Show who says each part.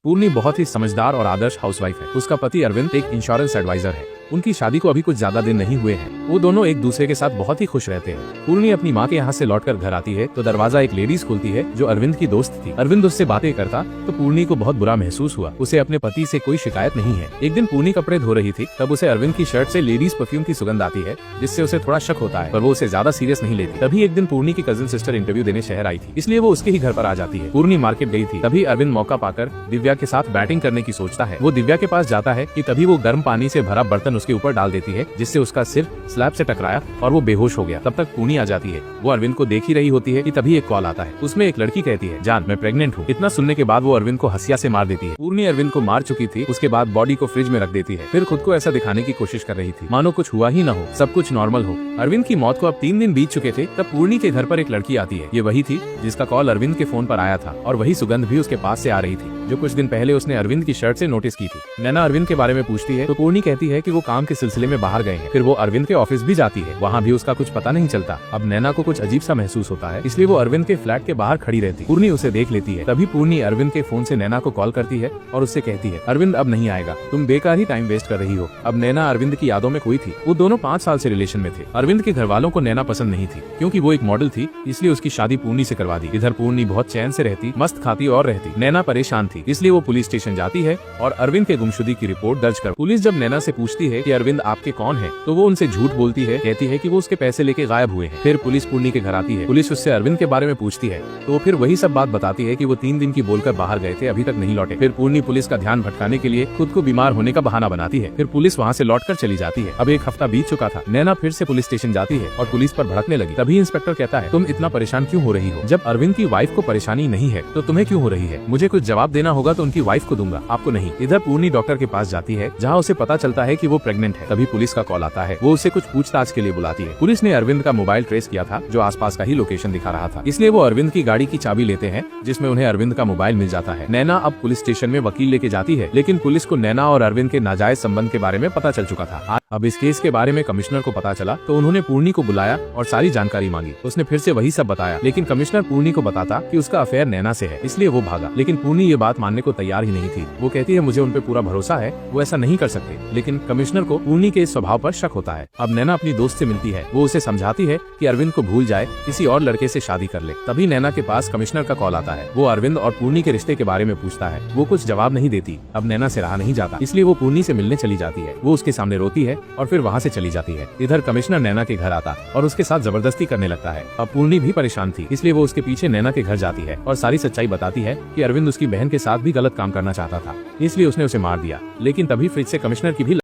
Speaker 1: पूर्णी बहुत ही समझदार और आदर्श हाउसवाइफ है। उसका पति अरविंद एक इंश्योरेंस एडवाइजर है। उनकी शादी को अभी कुछ ज्यादा दिन नहीं हुए हैं। वो दोनों एक दूसरे के साथ बहुत ही खुश रहते हैं। पूर्णी अपनी माँ के यहाँ से लौटकर घर आती है तो दरवाजा एक लेडीज खोलती है जो अरविंद की दोस्त थी। अरविंद उससे बातें करता तो पूर्णी को बहुत बुरा महसूस हुआ। उसे अपने पति से कोई शिकायत नहीं है। एक दिन पूर्णी कपड़े धो रही थी तब उसे अरविंद की शर्ट से लेडीज परफ्यूम की सुगंध आती है, जिससे उसे थोड़ा शक होता है, पर वो उसे ज्यादा सीरियस नहीं लेती। तभी एक दिन पूर्णी की कजिन सिस्टर इंटरव्यू देने शहर आई थी, इसलिए वो उसके ही घर पर आ जाती है। पूर्णी मार्केट गई थी, तभी अरविंद मौका पाकर दिव्या के साथ बैटिंग करने की सोचता है। वो दिव्या के पास जाता है कि तभी वो गर्म पानी से भरा बर्तन उसके ऊपर डाल देती है, जिससे उसका सिर स्लैब से टकराया और वो बेहोश हो गया। तब तक पूर्णी आ जाती है। वो अरविंद को देख ही रही होती है कि तभी एक कॉल आता है। उसमें एक लड़की कहती है, जान मैं प्रेग्नेंट हूँ। इतना सुनने के बाद वो अरविंद को हंसिया से मार देती है। पूर्णी अरविंद को मार चुकी थी, उसके बाद बॉडी को फ्रिज में रख देती है। फिर खुद को ऐसा दिखाने की कोशिश कर रही थी मानो कुछ हुआ ही न हो, सब कुछ नॉर्मल हो। अरविंद की मौत को अब 3 दिन बीत चुके थे तब पूर्णी के घर पर एक लड़की आती है। ये वही थी जिसका कॉल अरविंद के फोन पर आया था और वही सुगंध भी उसके पास से आ रही थी जो कुछ दिन पहले उसने अरविंद की शर्ट से नोटिस की थी। नैना अरविंद के बारे में पूछती है तो पूर्णी कहती है कि वो काम के सिलसिले में बाहर गए हैं। फिर वो अरविंद के ऑफिस भी जाती है, वहाँ भी उसका कुछ पता नहीं चलता। अब नैना को कुछ अजीब सा महसूस होता है, इसलिए वो अरविंद के फ्लैट के बाहर खड़ी रहती। पूर्णी उसे देख लेती है। तभी पूर्णी अरविंद के फोन से नैना को कॉल करती है और उससे कहती है, अरविंद अब नहीं आएगा, तुम बेकार ही टाइम वेस्ट कर रही हो। अब नैना अरविंद की यादों में खोई थी। वो दोनों 5 साल से रिलेशन में थे। अरविंद के घर वालों को नैना पसंद नहीं थी क्योंकि वो एक मॉडल थी, इसलिए उसकी शादी पूर्णी से करवा दी। इधर पूर्णी बहुत चैन से रहती, मस्त खाती और रहती। नैना परेशान थी, इसलिए वो पुलिस स्टेशन जाती है और अरविंद के गुमशुदगी की रिपोर्ट दर्ज कर। पुलिस जब नैना से पूछती है कि अरविंद आपके कौन है, तो वो उनसे झूठ बोलती है, कहती है कि वो उसके पैसे लेके गायब हुए हैं। फिर पुलिस पूर्णी के घर आती है। पुलिस उससे अरविंद के बारे में पूछती है तो वो फिर वही सब बात बताती है कि वो 3 दिन की बोलकर बाहर गए थे, अभी तक नहीं लौटे। फिर पूर्णी पुलिस का ध्यान भटकाने के लिए खुद को बीमार होने का बहाना बनाती है। फिर पुलिस वहाँ से लौटकर चली जाती है। अब 1 हफ्ता बीत चुका था। नैना फिर से पुलिस स्टेशन जाती है और पुलिस पर भड़कने लगी। तभी इंस्पेक्टर कहता है, तुम इतना परेशान क्यों हो रही हो? जब अरविंद की वाइफ को परेशानी नहीं है तो तुम्हें क्यों हो रही है? मुझे कुछ जवाब देना होगा तो उनकी वाइफ को दूंगा, आपको नहीं। इधर पूर्णी डॉक्टर के पास जाती है जहाँ उसे पता चलता है कि वो प्रेग्नेंट है। तभी पुलिस का कॉल आता है। वो उसे कुछ पूछताछ के लिए बुलाती है। पुलिस ने अरविंद का मोबाइल ट्रेस किया था जो आसपास का ही लोकेशन दिखा रहा था, इसलिए वो अरविंद की गाड़ी की चाबी लेते हैं जिसमें उन्हें अरविंद का मोबाइल मिल जाता है। नैना अब पुलिस स्टेशन में वकील लेके जाती है, लेकिन पुलिस को नैना और अरविंद के नाजायज संबंध के बारे में पता चल चुका था। अब इस केस के बारे में कमिश्नर को पता चला तो उन्होंने पूर्णी को बुलाया और सारी जानकारी मांगी। उसने फिर से वही सब बताया, लेकिन कमिश्नर पूर्णी को बताता कि उसका अफेयर नैना से है, इसलिए वो भागा। लेकिन पूर्णी ये बात मानने को तैयार ही नहीं थी। वो कहती है, मुझे उन पे पूरा भरोसा है, वो ऐसा नहीं कर सकते। लेकिन कमिश्नर को पूर्णी के इस स्वभाव पर शक होता है। अब नैना अपनी दोस्त से मिलती है। वो उसे समझाती है कि अरविंद को भूल जाए, किसी और लड़के से शादी कर ले। तभी नैना के पास कमिश्नर का कॉल आता है। वो अरविंद और पूर्णी के रिश्ते के बारे में पूछता है। वो कुछ जवाब नहीं देती। अब नैना से रहा नहीं जाता, इसलिए वो पूर्णी से मिलने चली जाती है। वो उसके सामने रोती है और फिर वहाँ से चली जाती है। इधर कमिश्नर नैना के घर आता और उसके साथ जबरदस्ती करने लगता है। अब पूर्णी भी परेशान थी, इसलिए वो उसके पीछे नैना के घर जाती है और सारी सच्चाई बताती है कि अरविंद उसकी बहन के साथ भी गलत काम करना चाहता था, इसलिए उसने उसे मार दिया। लेकिन तभी फ्रिज से कमिश्नर की भी